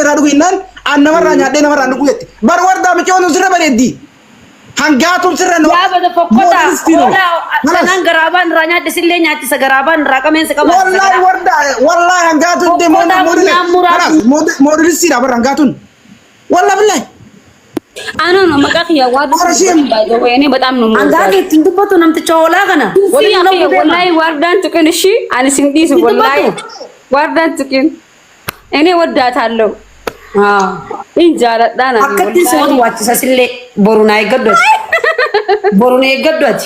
Radu inan anna marra nyaadde namarra ndu guyetti bar warda mi coono sirra bareeddi hangaatu sirra no ya bada fokkota wala sanan garaban ranya disille nyaati sa garaban raqamen se qaba wallahi hangaatu de modelisti da bar hangaatun wallahi billahi ana no magaqiya wadu wayne በጣም ነው አንጋጌ ትንድበቱ ነምት ቾላ ገና wallahi wardan tukin shi ani sindis wallahi wardan tukin እኔ ወዳታለሁ እንጃለዳና አከቲ ሰው ዋጭ ሰስሌ ቦሩና ይገዶት ቦሩና ይገዶት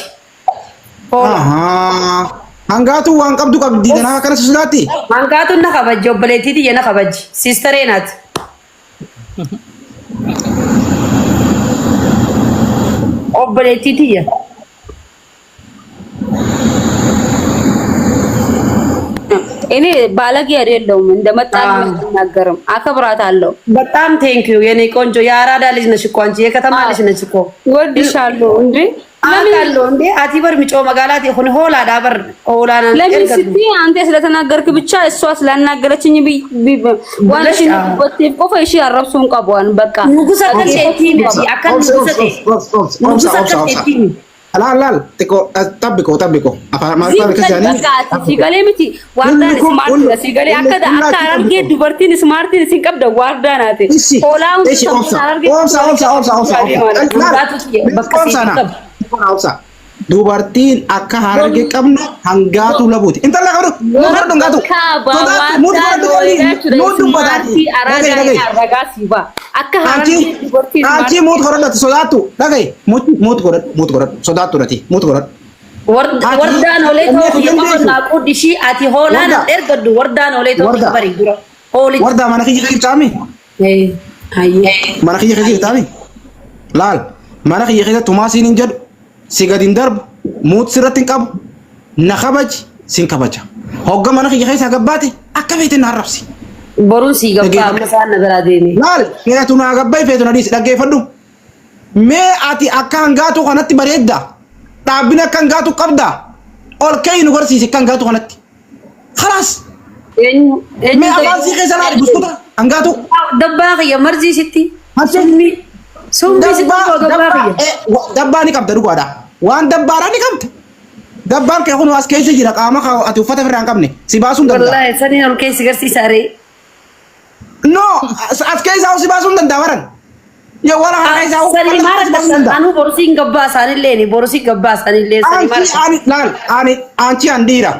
አንጋቱ ዋን ቀብዱ ቀብዲ ገና ከነሱ ስላቲ አንጋቱ ነከበጆ በሌቲዲ የነከበጅ ሲስተሬ ናት ኦበሌቲዲ እኔ ባለጌ አይደለሁም እንደመጣኝ ተናገርም አከብራታለሁ በጣም ቴንኪዩ የኔ ቆንጆ የአራዳ ልጅ ነሽ እኮ አንቺ የከተማ ልጅ ነሽ እኮ ወድሻለሁ እንዴ አውቃለሁ እንዴ አቲበር ሚጮ መጋላት ይሁን ሆላ ዳበር ሆላና ለምን ሲቲ አንተ ስለተናገርክ ብቻ እሷ ስላናገረችኝ ዋንሽ ወጥፍ ቆፈሽ ያረብሱን ቀቧን በቃ ንጉስ አከል ሴቲ ነሽ አከል ንጉስ አከል ሴቲ Alal, teko tabbiko. Apa masalah kesana? Sigale miti wardan smart sigale akada arge dubartin smart sin qabda wardan ate hola omsa dubartin akka harge qabna hangatu labuti inta la qabdu mudar ngatu araga siba akka harge dubartin anchi mut qorat sodatu dagay mut qorat sodatu nati mut qorat wardan oleto yamana qudishi ati holana ergadu wardan oleto bari dura holi warda mana kiji tami ayye mana kiji tami lal mana kiji tumasin injad sigadin darb mut siratin qab nakhabaj sin kabaja hogga mana kiji khaysa gabbati akabete narabsi borun si gabba masan nagara deni lal kaya tuna gabbay fetuna dis dagge faddu me ati akan gatu kanatti baredda tabina kan gatu qabda ol kaynu gorsi kan gatu kanatti khalas me avansi khaysa la buskuta angatu dabba ya marzi sitti hasni dabba ni qabda dugoda wan dabbara ni qabda dabban ke hono askayse jira qama ka ati ufata firran qabne sibasun dabba wallahi sani on kayse garsi sare no askayse au sibasun dawaran ya wala hayza au sani mara anu borsin gabba sanille ni borsi gabba sanille sani mara ani anchi andira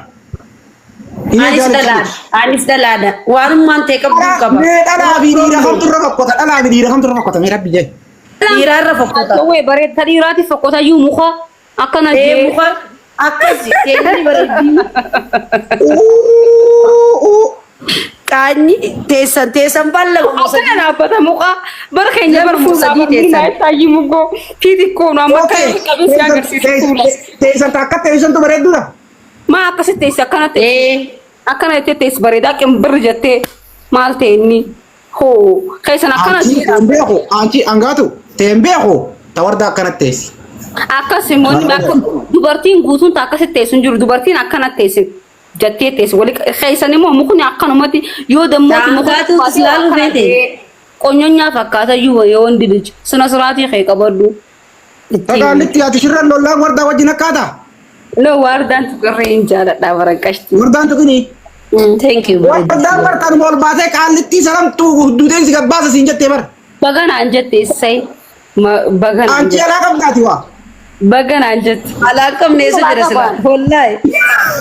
anis dalada wanum man te qabdu qaba me dala bidira kam turra fakota dala bidira kam turra fakota me rabbi jay dirarra fakota we bare tadirati fakota yu mukha akana je mukha akasi keni baredi kani tesan balle akana na pata mukha barkhenya barfu sadi tesan tayi mugo kidi ko na makay kabis ya garsi tesan takat tesan to baredura ma akasi tesan akana tes bareda kem berjate malte ni ho kaysan akana tembeho anchi angatu tembeho tawarda akana tes akasi moni makko dubartin gutun ta akasi tesun jur dubartin akana tes jatte tes wali kaysan mo mukuni akana mati yo demo mukatu silalu vete konyonya fakata yu yo ndilij sana surati khay kabadu taga litti ati shirran lolla warda wajina kada no wardan tukren jala da warakashti wardan tukini thank you wardan bartan mol base kallitti salam tu duden siga base sinjette bar bagana anjette sai bagana anchi ala kam datiwa bagana anjette ala kam ne se jere sala wallahi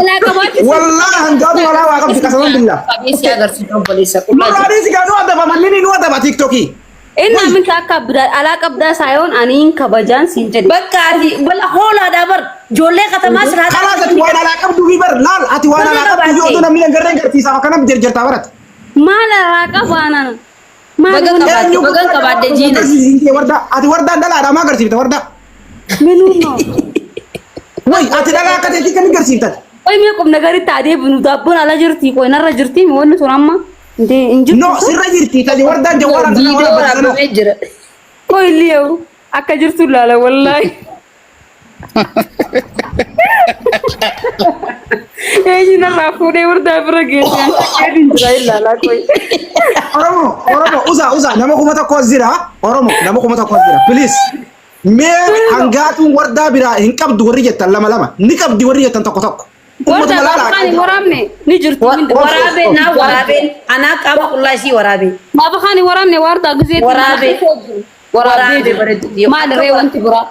ala kamati wallahi hanjadu wala wa kam kasalan billah kabisi agar si polisi mari siga do ada manini no ada tiktoki Inna min kabda ala kabda sayon anin kabajan sinjadi bakati bal hola dabar jolle katama sira kala ati wala ala kabdu bibar lal ati wala ala kabdu yodo na milan garren garti sama kana berjer tawarat mala raka bana bagan kabade jina warda ati warda dala ada ma garti warda menuno woi ati dala kate ti kan garti tat oi me kom nagari tade bunu dabun ala jirti ko narra jirti mi wonu turamma no sirra jirti tadi warda jawara video rabbe jira ko liyo akka jirtu lala wallahi Ejina rafuudhee wardaa bira geessan jedhin jira ilaalaa koyi. Oromo uza nama kuma tokko jira Oromo nama kuma tokko jira please mee hangaatuun wardaa bira hin qabdu warri jettan lama ni qabdi warri jettan tokko wardaa baafaan waraabne ni jirtu waraabee naa waraabee anaa qaama qullaashii waraabee baafaan waraabne wardaa gisee waraabee maal ree wanti biraa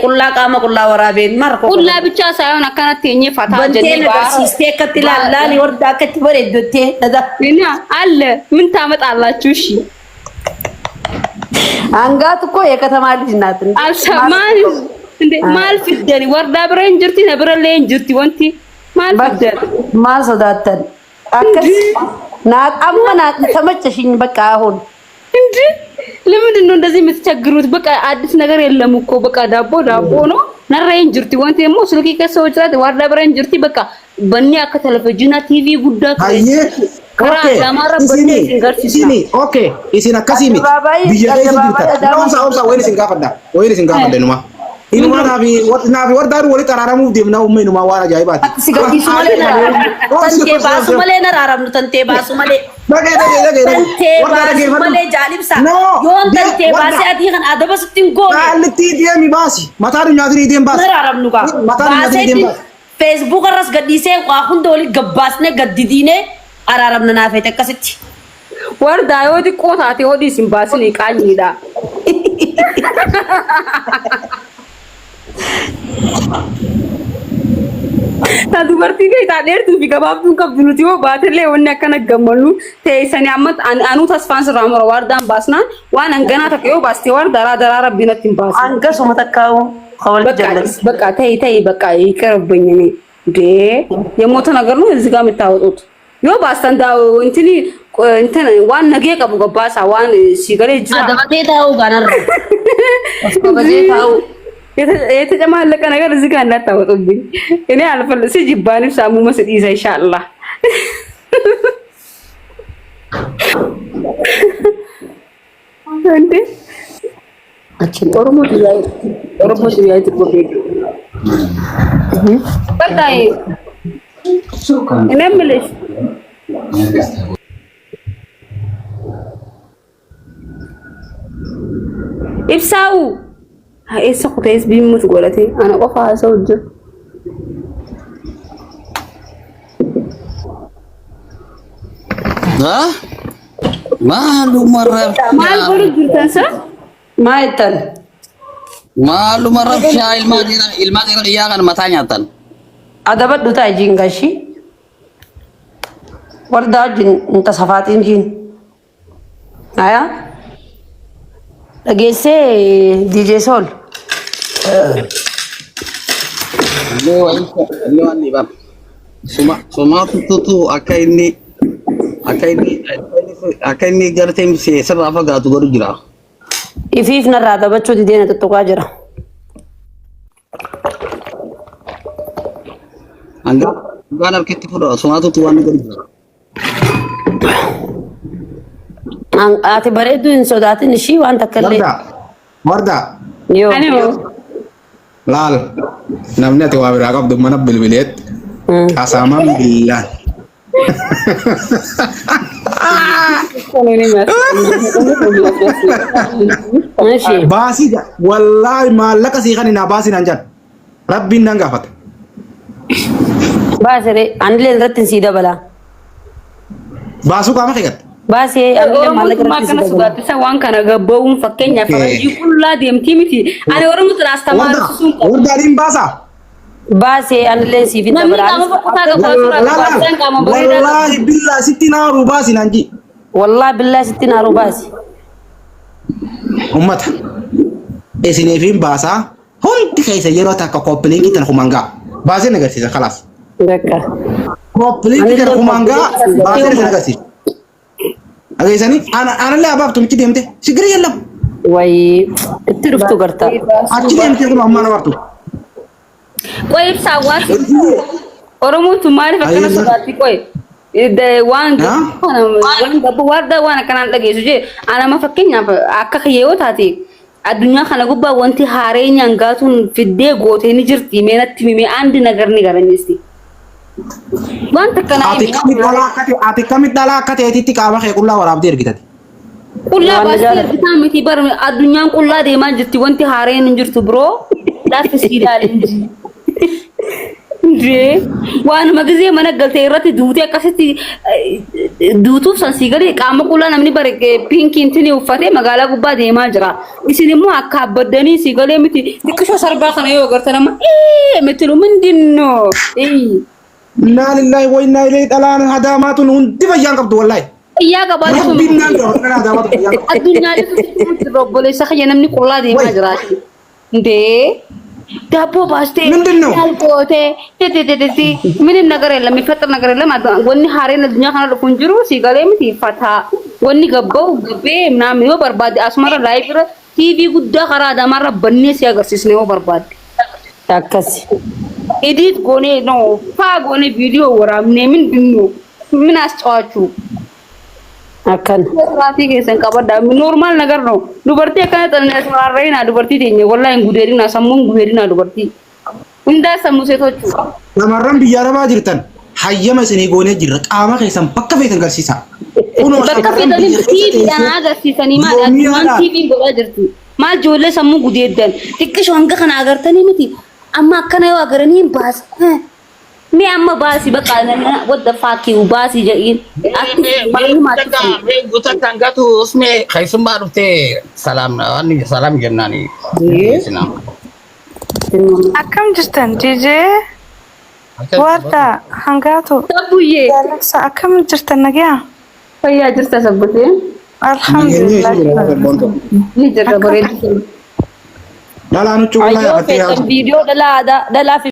qullaa qaama qullaa waraabeen marko qullaa bichaa saayyoon akkanatti eenyee fataa jennee barsiistee akkatti ilaallaani wardaa akkatti bareeddottee dada alle ምን ታመጣላችሁ? እሺ አንጋት እኮ የከተማ ልጅ ናት። አልሰማን እንዴ ማል ፍደኒ ወርዳ ብረን ጅርቲ ነብረለኝ ጅርቲ ወንቲ ማል ፍደን ማሶዳተን አከስ ናቃመና ተመቸሽኝ በቃ አሁን እንዴ ለምንድን ነው እንደዚህ የምትቸግሩት? በቃ አዲስ ነገር የለም እኮ በቃ ዳቦ ነው ነረኝ ጅርቲ ወንቲ ሞ ስልኪ ከሰዎች ላይ ወርዳ ብረን ጅርቲ በቃ በእኛ ከቴሌቪዥንና ቲቪ ጉዳይ Okay, isin akkasii miti. Biyya keessa jirtan. Obsa wayni isin gaafadha numa. Inuma naafi wardaan walitti araaramuuf deemna uumma inuma waan ajaa'ibaati. Si gadhiisu malee tantee baasu malee naraaramnu tantee baasu malee. Tantee baasu malee jaalibsa. Yoon tantee baasee adii kan adaba sittiin goone. Kaallitti deemi baasi. Mataan nyaatii deemi baasi. Naraaramnu kaa. Mataan nyaatii deemi baasi. Facebook irras gadhiisee waa hunda walitti gabbaasnee gaddidiinee araaramna naafeet akkasitti. Wardaa yoo xiqqoo taate hodii isin baasin qaanyiidha. Ta dubartii keessaa dheertuu fi gabaabduun qabdu nuti yoo baatellee wanni akkana gammannu teessanii amma anuu tasfaan sirraa mura wardaan baasnaan waan hanganaa takka yoo baaste wardaa daraa rabbiin natti hin baasu. Hangasuma takkaa'u hawal jallas. በቃ ተይ በቃ ይቀርብኝ እኔ እንዴ የሞተ ነገር ነው እዚህ ጋር የምታወጡት ዮ ባስተንዳው እንትን ዋን ነገ ቀቡ ገባሳ ዋን ሲገሬ ጅራ አደባቴታው ጋናር አደባቴታው የተጨማለቀ ነገር እዚህ ጋር እንዳታወጡብኝ እኔ አልፈልስ ጅባኒ ሳሙ መስጥ ይዛ ኢንሻአላህ እንዴ አችን ኦሮሞ ዲያይ ትቆይ በቃይ እኔ ምልሽ ኢብሳው አይስ ቁቴስ ቢሙት ጎለቴ አና ቆፋ ሰውጅ ማሉ መረብ ማል ጎሉ ጅርተንሰ ማይተን ማሉ መረብ ሻይል ማዲና ያጋን መታኛተን አደበዱ ታጂን ጋሺ ወርዳጅን እንተ ሰፋቲን ጂን አያ ለጌሴ ዲጄ ሶል ለዋኒ ባብ ሱማ ቱቱ አካይኒ ገርቴም ሰራፋ ጋቱ ጎዱ ጅራ ኢፊፍ ነራ ደበቹ ዲዴነ ተጥቋ ጅራ አንጋ ጋናር ከቲ ፉዶ ሱማ ቱቱ ዋኒ ጎዱ ጅራ ati bareedu hin sodaatin ishii waan takka illee warda yoo laal namni ati waa biraa qabdu mana bilbileet qasaaman billaan baasii wallaahi maallaqa sii kan hinaa baasii nan jedhu rabbiin nan gaafata baasire anilee irratti sii dabala baasuu qaama keegatte baasee anilee maallaqa irratti sii dabala isa waan kana gabbaa'uun fakkeenyaaf faranjii qullaa deemtii miti ani oromoo tana astamaarisuun wardaadhiin baasaa baasee anilee sii fi dabala wallaahi billaa sitti naaru baasii nan ji wallahi billaa sitti naaru baasi ummata isiniifiin baasaa hundi keessa yeroo takka koppiliinkii tan humangaa baasee nagarsiisa khalaas dakka koppiliinkii tan humangaa baasee nagarsiisa ageessanii anallee abaabtu michi deemte sigiri yallam way itti dhuftu garta achi deemte kun ammaan abaabtu ቆይ ሳዋስ ኦሮሞቱ ማሪፍ አከነ ሰዳቲ ቆይ waan gabbu warda waan akkanaan dhageessu jee ana ma fakkeenya akka kiyyoo taate addunyaa kana gubbaa wanti haareenya hangaatuun fiddee gootee ni jirti meenatti mimee andi nagar ni garannisti wanta kana ati kamit dhalaa akka ta'eetitti qaama kee qullaa waraabdee ergitati. Qullaa baasii ergitaa miti bar addunyaan qullaa deemaa jirti wanti haareen hin jirtu biroo laafti sii ilaalin waan magazee mana galtee irratti duutee akkasitti duutuuf sansii galee qaama qullaa namni bare piinkiin tini uffatee magaalaa gubbaa deemaa jira. Isin immoo akka abbaddanii sii galee miti xiqqishoo sarbaa kana yoo agartan amma mitilu mindinno. Innaa lillahi wa innaa ilayhi dhalaan hadaamaatuun hundi fayyaan qabdu wallahi. Iyyaa gabaatu addunyaa irratti obboleessa kiyya namni qullaa deemaa jira. Ndee daaboo baastee gootee ምንም ነገር የለም የሚፈጠር ነገር የለም ወኒ ሀሬን አዱኛ ካና ለኩን ጅሩ ሲጋሌ ምት ይፈታ ወኒ ገባው ገቤ ምናምን ነው በርባድ አስመራ ላይቭ ቲቪ ጉዳ ከራ ዳማራ በኔ ሲያገርሲስ ነው በርባድ ታከስ ኤዲት ጎኔ ነው ፋ ጎኔ ቪዲዮ ወራም ነምን ነው ምን አስጫዋቹ አከን ራቲ ከሰን ቀበዳ ኖርማል ነገር ነው ዱበርቲ ከነ ተነስ ማራይና ዱበርቲ ተኝ ወላሂ ጉዴሪና ሰሙን ጉዴሪና ዱበርቲ እንዳ ሰሙ ሴቶቹ ለማረም ቢያረባ ጅርተን ሀየመ ስኒ ጎኔ ጅረ ቃማ ከሰን በከ ፈይተን ገርሲሳ ኡኖ በከ ፈይተን ቲቪ ያና ገርሲሰኒ ማለት ማን ቲቪ ጎላ ጅርቲ ማል ጆለ ሰሙ ጉዴደን ጥቅሽ ወንገ ከና አገርተኒ ምቲ አማ ከናዩ አገረኒ ባስ me amma basi baka nan what the fuck you basi jain gutan tanggatu usme khaisum baru te salam ani salam jannani sinam akam jirtan jije warta hangatu tabuye sa akam jirtan nagya fayya jirta sabbate alhamdulillah ni jaga bare dalanu chula ya video dala fi